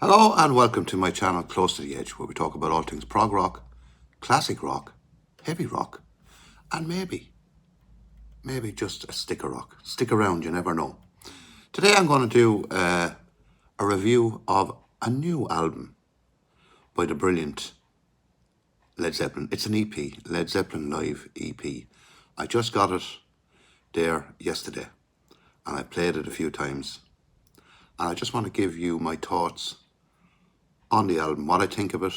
Hello and welcome to my channel Close to the Edge, where we talk about all things prog rock, classic rock, heavy rock, and maybe just a stick of rock. Stick around, you never know. Today I'm going to do a review of a new album by the brilliant Led Zeppelin. It's an EP, Led Zeppelin Live EP. I just got it there yesterday and I played it a few times. And I just want to give you my thoughts on the album, what I think of it,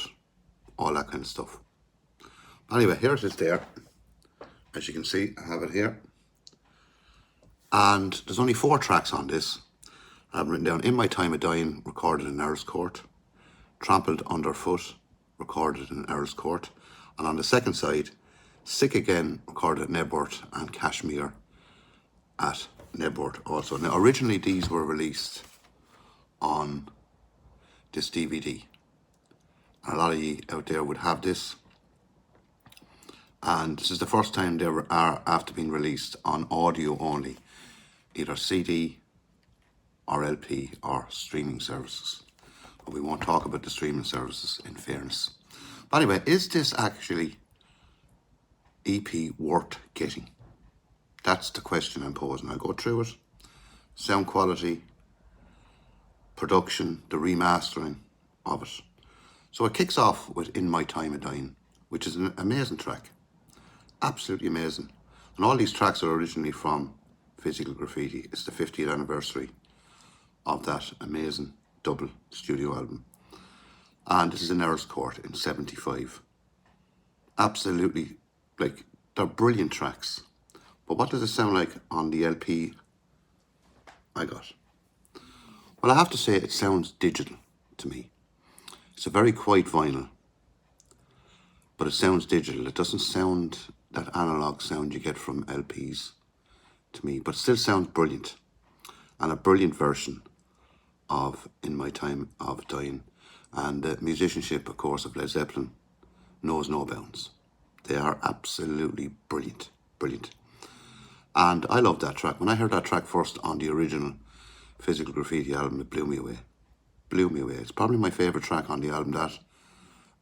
all that kind of stuff. But anyway, here it is there. As you can see, I have it here. And there's only 4 tracks on this. I've written down In My Time of Dying, recorded in Earl's Court. Trampled Underfoot, recorded in Earl's Court. And on the second side, Sick Again, recorded at Nebworth, and Kashmir at Nebworth also. Now, originally these were released on this DVD. And a lot of you out there would have this. And this is the first time they are after being released on audio only, either CD or LP or streaming services. But we won't talk about the streaming services in fairness. But anyway, is this actually EP worth getting? That's the question I'm posing. I'll go through it. Sound quality, production, the remastering of it. So it kicks off with In My Time of Dying, which is an amazing track. Absolutely amazing. And all these tracks are originally from Physical Graffiti. It's the 50th anniversary of that amazing double studio album. And this is in Earl's Court in 75. Absolutely, they're brilliant tracks. But what does it sound like on the LP I got? Well, I have to say it sounds digital to me. It's a very quiet vinyl, but it sounds digital. It doesn't sound that analog sound you get from LPs to me, but it still sounds brilliant. And a brilliant version of In My Time of Dying. And the musicianship, of course, of Led Zeppelin knows no bounds. They are absolutely brilliant, brilliant. And I love that track. When I heard that track first on the original Physical Graffiti album, it blew me away. Blew me away. It's probably my favourite track on the album, that,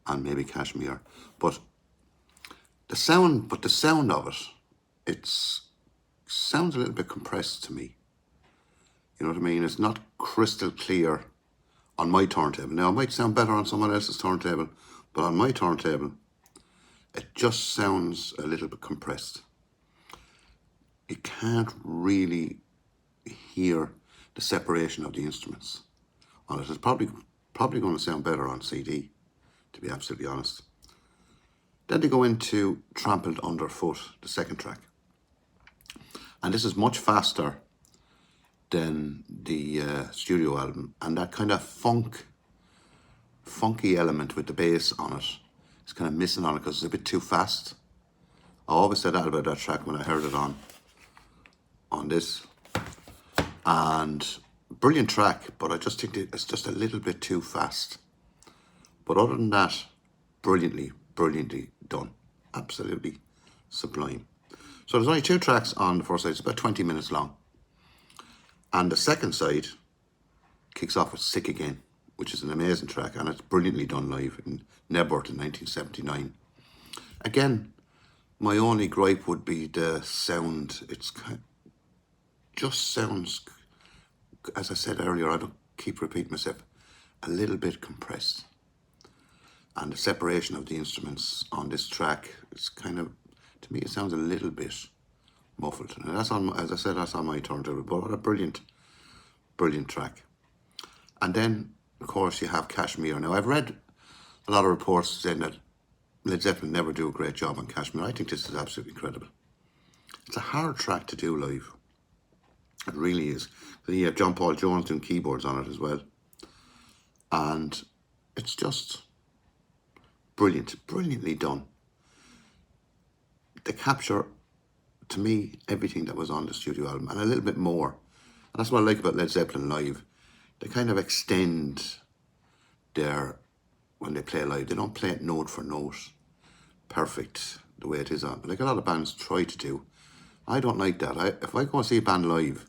and maybe Kashmir. But the sound of it sounds a little bit compressed to me. You know what I mean? It's not crystal clear on my turntable. Now, it might sound better on someone else's turntable, but on my turntable, it just sounds a little bit compressed. You can't really hear the separation of the instruments on it. It's probably going to sound better on CD, to be absolutely honest. Then they go into Trampled Underfoot, the second track. And this is much faster than the studio album. And that kind of funky element with the bass on it is kind of missing on it because it's a bit too fast. I always said that about that track when I heard it on this. And brilliant track, but I just think it's just a little bit too fast. But other than that, brilliantly done. Absolutely sublime. So there's only 2 tracks on the first side. It's about 20 minutes long. And the second side kicks off with Sick Again, which is an amazing track, and it's brilliantly done live in Nebworth in 1979. Again, my only gripe would be the sound. It's just sounds, as I said earlier, I don't keep repeating myself, a little bit compressed. And the separation of the instruments on this track is kind of, to me, it sounds a little bit muffled. And that's on, as I said, that's on my turntable. But what a brilliant track. And then, of course, you have Kashmir. Now, I've read a lot of reports saying that Led Zeppelin never do a great job on Kashmir. I think this is absolutely incredible. It's a hard track to do live. It really is. Then you have John Paul Jones doing keyboards on it as well. And it's just brilliantly done. They capture, to me, everything that was on the studio album and a little bit more. And that's what I like about Led Zeppelin live. They kind of extend when they play live. They don't play it note for note, perfect, the way it is on. Like a lot of bands try to do. I don't like that. If I go and see a band live,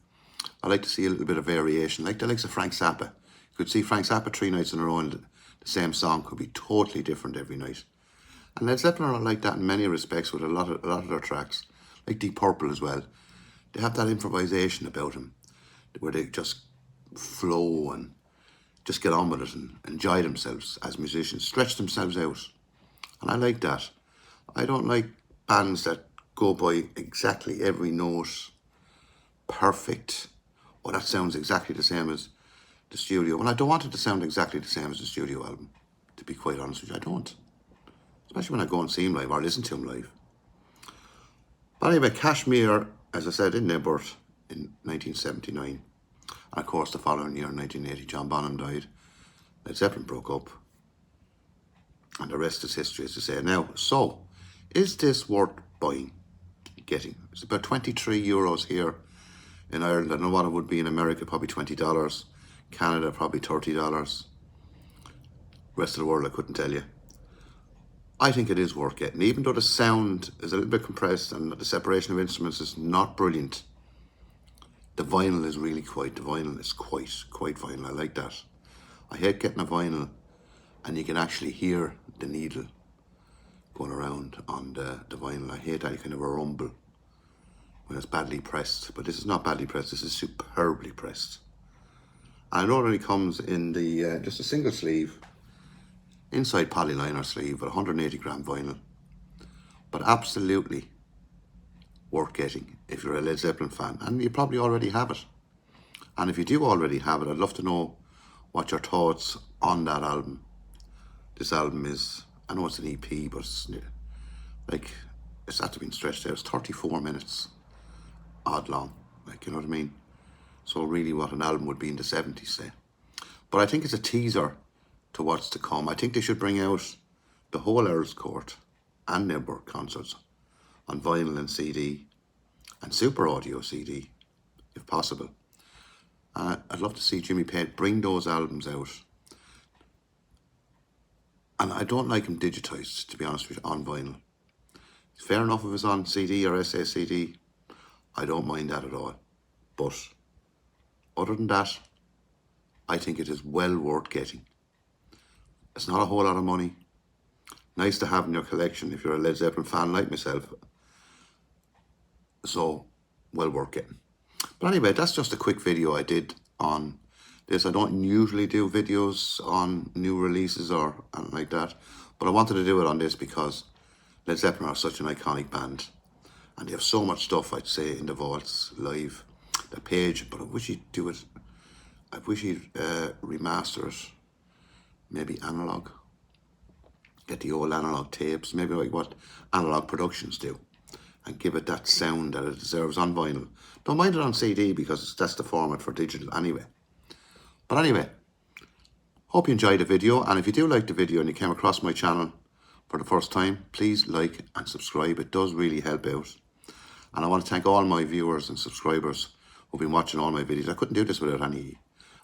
I like to see a little bit of variation, like the likes of Frank Zappa. You could see Frank Zappa 3 nights in a row and the same song could be totally different every night. And Led Zeppelin are like that in many respects with a lot of their tracks, like Deep Purple as well. They have that improvisation about them, where they just flow and just get on with it and enjoy themselves as musicians, stretch themselves out. And I like that. I don't like bands that go by exactly every note, perfect. Oh, that sounds exactly the same as the studio. Well, I don't want it to sound exactly the same as the studio album, to be quite honest with you. I don't. Especially when I go and see him live or listen to him live. But anyway, Kashmir, as I said, in Newport in 1979. And of course, the following year, in 1980, John Bonham died. Led Zeppelin broke up. And the rest is history, as I say. Now, so, is this worth buying, getting? It's about €23 here in Ireland. I don't know what it would be in America, probably $20. Canada, probably $30. Rest of the world, I couldn't tell you. I think it is worth getting, even though the sound is a little bit compressed and the separation of instruments is not brilliant. The vinyl is really quite, the vinyl is quite vinyl. I like that. I hate getting a vinyl and you can actually hear the needle going around on the vinyl. I hate that kind of a rumble when it's badly pressed, but this is not badly pressed, this is superbly pressed. And it only comes in the just a single sleeve, inside polyliner sleeve with 180 gram vinyl, but absolutely worth getting if you're a Led Zeppelin fan, and you probably already have it. And if you do already have it, I'd love to know what your thoughts on that album. This album is, I know it's an EP, but it's like, it's after being stretched out. It's 34 minutes, odd long, like, you know what I mean? So really what an album would be in the 70s, say. But I think it's a teaser to what's to come. I think they should bring out the whole Earl's Court and Newport concerts on vinyl and CD and super audio CD, if possible. I'd love to see Jimmy Page bring those albums out. And I don't like them digitized, to be honest with you, on vinyl. Fair enough if it's on CD or SACD. I don't mind that at all. But other than that, I think it is well worth getting. It's not a whole lot of money. Nice to have in your collection if you're a Led Zeppelin fan like myself. So, well worth getting. But anyway, that's just a quick video I did on this. I don't usually do videos on new releases or anything like that, but I wanted to do it on this because Led Zeppelin are such an iconic band and they have so much stuff, I'd say, in the vaults live. The Page, but I wish he'd do it. I wish he'd remaster it, maybe analog. Get the old analog tapes, maybe like what Analog Productions do, and give it that sound that it deserves on vinyl. Don't mind it on CD because that's the format for digital anyway. But anyway, hope you enjoyed the video, and if you do like the video and you came across my channel for the first time, please like and subscribe. It does really help out. And I want to thank all my viewers and subscribers who've been watching all my videos. I couldn't do this without any.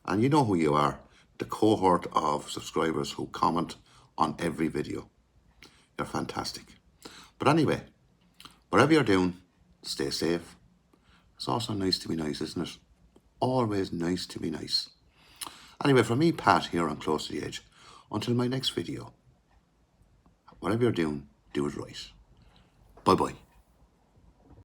And you know who you are, the cohort of subscribers who comment on every video. You're fantastic. But anyway, whatever you're doing, stay safe. It's also nice to be nice, isn't it? Always nice to be nice. Anyway, from me, Pat, here on Close to the Edge, until my next video, whatever you're doing, do it right. Bye-bye.